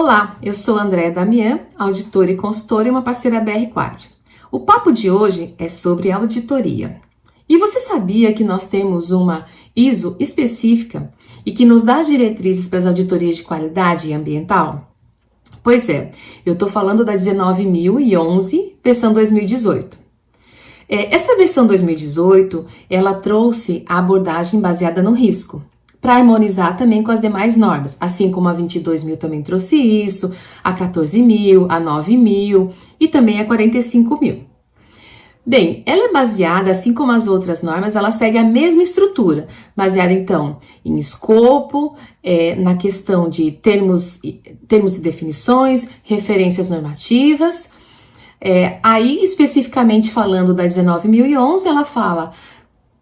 Olá, eu sou Andréa Damian, auditora e consultora e uma parceira BR4. O papo de hoje é sobre auditoria. E você sabia que nós temos uma ISO específica e que nos dá as diretrizes para as auditorias de qualidade ambiental? Pois é, eu estou falando da 19.011, versão 2018. Essa versão 2018, ela trouxe a abordagem baseada no risco, para harmonizar também com as demais normas, assim como a 22.000 também trouxe isso, a 14.000, a 9.000 e também a 45.000. Bem, ela é baseada, assim como as outras normas, ela segue a mesma estrutura, baseada então em escopo, na questão de termos e definições, referências normativas. Aí, especificamente falando da 19.011, ela fala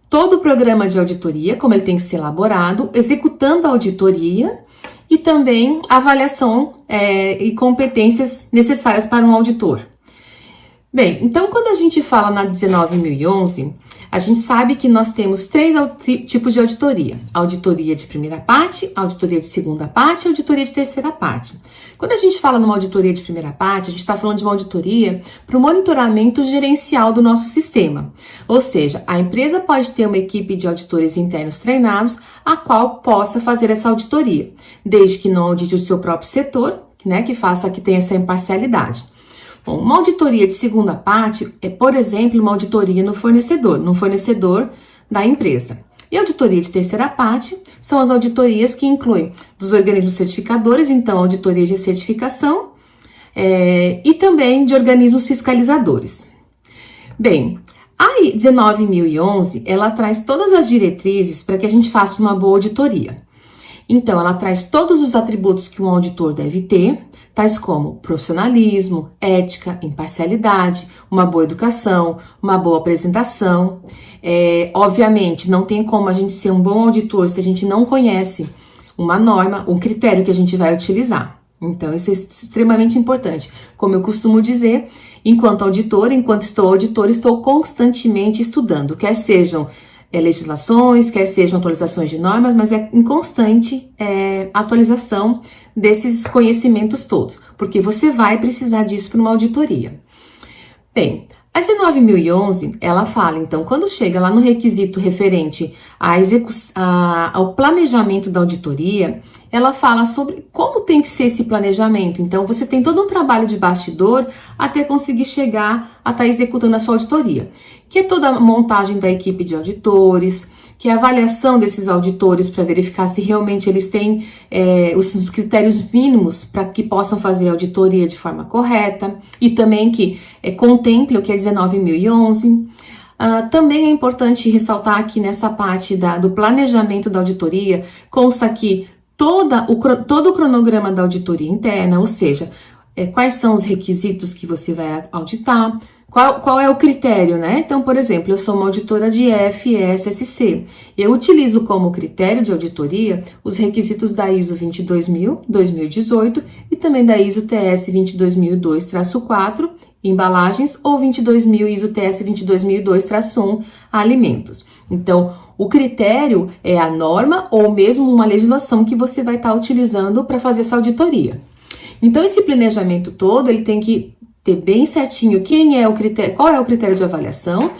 todo o programa de auditoria, como ele tem que ser elaborado, executando a auditoria e também avaliação e competências necessárias para um auditor. Bem, então quando a gente fala na 19.011, a gente sabe que nós temos três tipos de auditoria. Auditoria de primeira parte, auditoria de segunda parte e auditoria de terceira parte. Quando a gente fala numa auditoria de primeira parte, a gente está falando de uma auditoria para o monitoramento gerencial do nosso sistema. Ou seja, a empresa pode ter uma equipe de auditores internos treinados, a qual possa fazer essa auditoria, desde que não audite o seu próprio setor, que tenha essa imparcialidade. Bom, uma auditoria de segunda parte é, por exemplo, uma auditoria no fornecedor da empresa. E a auditoria de terceira parte são as auditorias que incluem dos organismos certificadores, então auditorias de certificação, e também de organismos fiscalizadores. Bem, a 19.011, ela traz todas as diretrizes para que a gente faça uma boa auditoria. Então, ela traz todos os atributos que um auditor deve ter, tais como profissionalismo, ética, imparcialidade, uma boa educação, uma boa apresentação. Obviamente, não tem como a gente ser um bom auditor se a gente não conhece uma norma, um critério que a gente vai utilizar. Então, isso é extremamente importante. Como eu costumo dizer, enquanto estou auditor, estou constantemente estudando, quer sejam legislações, quer sejam atualizações de normas, mas é em constante atualização desses conhecimentos todos, porque você vai precisar disso para uma auditoria. Bem, a 19.011, ela fala, então, quando chega lá no requisito referente ao planejamento da auditoria, ela fala sobre como tem que ser esse planejamento. Então, você tem todo um trabalho de bastidor até conseguir chegar a estar executando a sua auditoria, que é toda a montagem da equipe de auditores, que é a avaliação desses auditores para verificar se realmente eles têm os critérios mínimos para que possam fazer a auditoria de forma correta e também que contemple o que é 19.011. Também é importante ressaltar aqui nessa parte do planejamento da auditoria, consta aqui todo o cronograma da auditoria interna, ou seja, quais são os requisitos que você vai auditar, qual é o critério, né? Então, por exemplo, eu sou uma auditora de FSSC. Eu utilizo como critério de auditoria os requisitos da ISO 22000, 2018 e também da ISO TS 22002-4, embalagens, ou 22.000 ISO TS 22002-1, alimentos. Então, o critério é a norma ou mesmo uma legislação que você vai estar utilizando para fazer essa auditoria. Então, esse planejamento todo, ele tem que ter bem certinho qual é o critério de avaliação,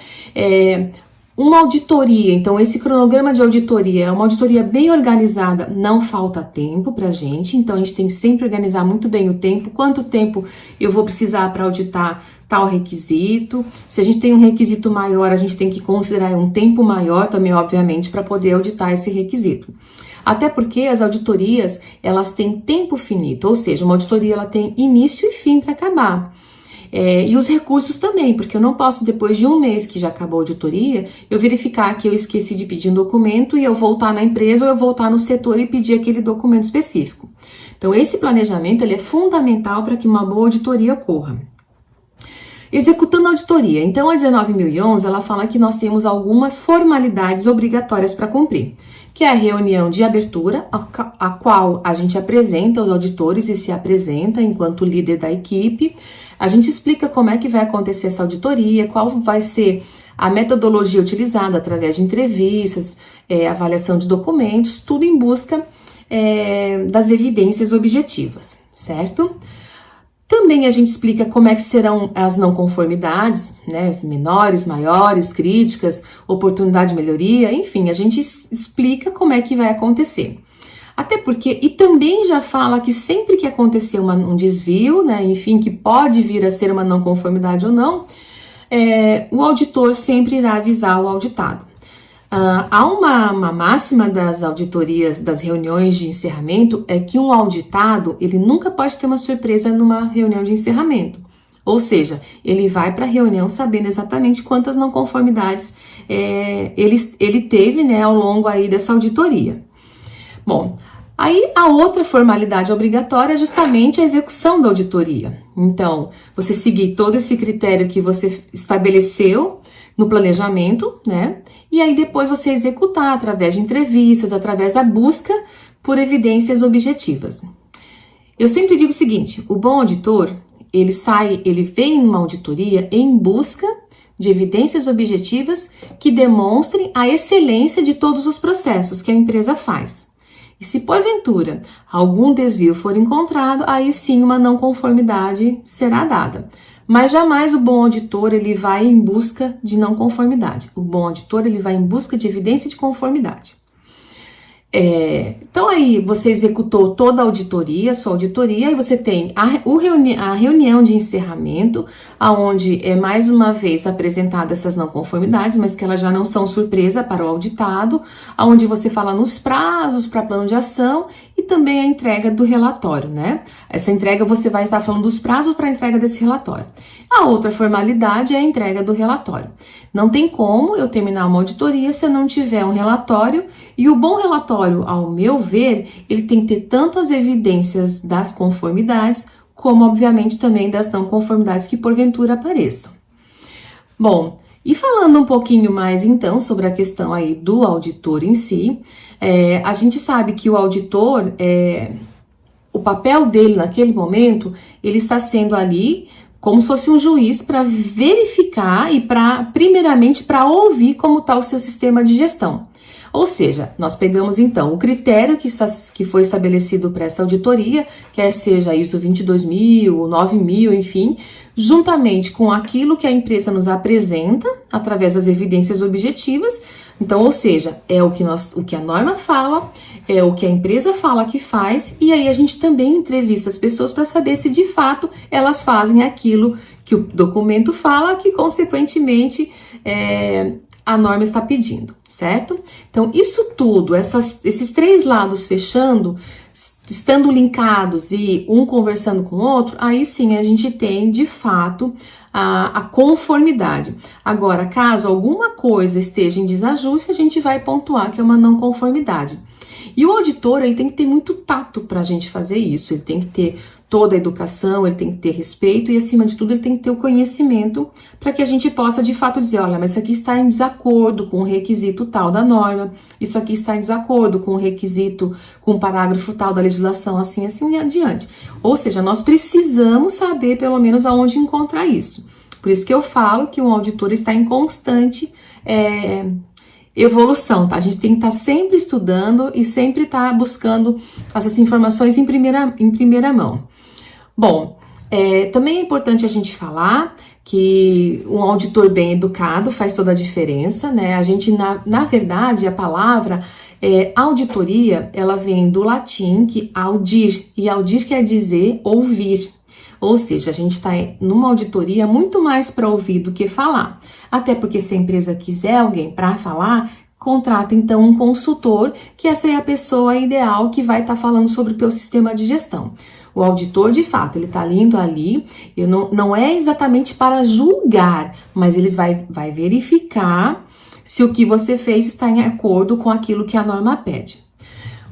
uma auditoria, então esse cronograma de auditoria é uma auditoria bem organizada, não falta tempo pra gente, então a gente tem que sempre organizar muito bem o tempo, quanto tempo eu vou precisar para auditar tal requisito. Se a gente tem um requisito maior, a gente tem que considerar um tempo maior também, obviamente, para poder auditar esse requisito. Até porque as auditorias, elas têm tempo finito, ou seja, uma auditoria ela tem início e fim para acabar. E os recursos também, porque eu não posso, depois de um mês que já acabou a auditoria, eu verificar que eu esqueci de pedir um documento e eu voltar na empresa ou eu voltar no setor e pedir aquele documento específico. Então, esse planejamento ele é fundamental para que uma boa auditoria ocorra. Executando a auditoria. Então, a 19.011, ela fala que nós temos algumas formalidades obrigatórias para cumprir, que é a reunião de abertura, a qual a gente apresenta os auditores e se apresenta enquanto líder da equipe. A gente explica como é que vai acontecer essa auditoria, qual vai ser a metodologia utilizada através de entrevistas, avaliação de documentos, tudo em busca das evidências objetivas, certo? Também a gente explica como é que serão as não conformidades, né? Menores, maiores, críticas, oportunidade de melhoria, enfim, a gente explica como é que vai acontecer. Até porque, e também já fala que sempre que acontecer um desvio, né, enfim, que pode vir a ser uma não conformidade ou não, o auditor sempre irá avisar o auditado. Há uma máxima das auditorias, das reuniões de encerramento, é que um auditado, ele nunca pode ter uma surpresa numa reunião de encerramento. Ou seja, ele vai para a reunião sabendo exatamente quantas não conformidades ele teve, né, ao longo aí dessa auditoria. Bom, aí a outra formalidade obrigatória é justamente a execução da auditoria. Então, você seguir todo esse critério que você estabeleceu no planejamento, né? E aí depois você executar através de entrevistas, através da busca por evidências objetivas. Eu sempre digo o seguinte, o bom auditor, ele vem numa auditoria em busca de evidências objetivas que demonstrem a excelência de todos os processos que a empresa faz. E se porventura algum desvio for encontrado, aí sim uma não conformidade será dada. Mas jamais o bom auditor ele vai em busca de não conformidade. O bom auditor ele vai em busca de evidência de conformidade. Então aí você executou toda a auditoria, sua auditoria, e você tem a reunião de encerramento, onde é mais uma vez apresentadas essas não conformidades, mas que elas já não são surpresa para o auditado, onde você fala nos prazos para plano de ação e também a entrega do relatório, né? Essa entrega você vai estar falando dos prazos para a entrega desse relatório. A outra formalidade é a entrega do relatório. Não tem como eu terminar uma auditoria se eu não tiver um relatório, e o bom relatório, ao meu ver, ele tem que ter tanto as evidências das conformidades, como obviamente também das não conformidades que porventura apareçam. Bom, e falando um pouquinho mais então sobre a questão aí do auditor em si, a gente sabe que o auditor, o papel dele naquele momento, ele está sendo ali como se fosse um juiz para verificar e primeiramente para ouvir como está o seu sistema de gestão. Ou seja, nós pegamos então o critério que foi estabelecido para essa auditoria, quer seja ISO 22000, 9000, enfim, juntamente com aquilo que a empresa nos apresenta através das evidências objetivas. Então, ou seja, é o que a norma fala, é o que a empresa fala que faz, e aí a gente também entrevista as pessoas para saber se de fato elas fazem aquilo que o documento fala, que consequentemente a norma está pedindo, certo? Então, isso tudo, esses três lados fechando, estando linkados e um conversando com o outro, aí sim a gente tem de fato a conformidade. Agora, caso alguma coisa esteja em desajuste, a gente vai pontuar que é uma não conformidade. E o auditor, ele tem que ter muito tato para a gente fazer isso, ele tem que ter toda a educação, ele tem que ter respeito e, acima de tudo, ele tem que ter o conhecimento para que a gente possa, de fato, dizer, olha, mas isso aqui está em desacordo com o requisito tal da norma, isso aqui está em desacordo com o requisito, com o parágrafo tal da legislação, assim adiante. Ou seja, nós precisamos saber, pelo menos, aonde encontrar isso. Por isso que eu falo que um auditor está em constante evolução, tá? A gente tem que estar sempre estudando e sempre estar buscando essas informações em primeira mão. Bom, também é importante a gente falar que um auditor bem educado faz toda a diferença, né? A gente, na verdade, a palavra auditoria, ela vem do latim que audir, e audir quer dizer ouvir. Ou seja, a gente está numa auditoria muito mais para ouvir do que falar. Até porque se a empresa quiser alguém para falar, contrata então um consultor, que essa é a pessoa ideal que vai estar falando sobre o teu sistema de gestão. O auditor, de fato, ele está indo ali, não é exatamente para julgar, mas ele vai verificar se o que você fez está em acordo com aquilo que a norma pede.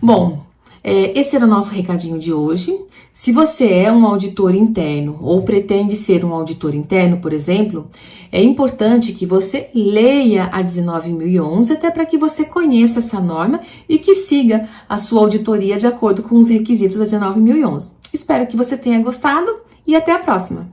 Bom, esse era o nosso recadinho de hoje. Se você é um auditor interno ou pretende ser um auditor interno, por exemplo, é importante que você leia a 19.011 até para que você conheça essa norma e que siga a sua auditoria de acordo com os requisitos da 19.011. Espero que você tenha gostado e até a próxima!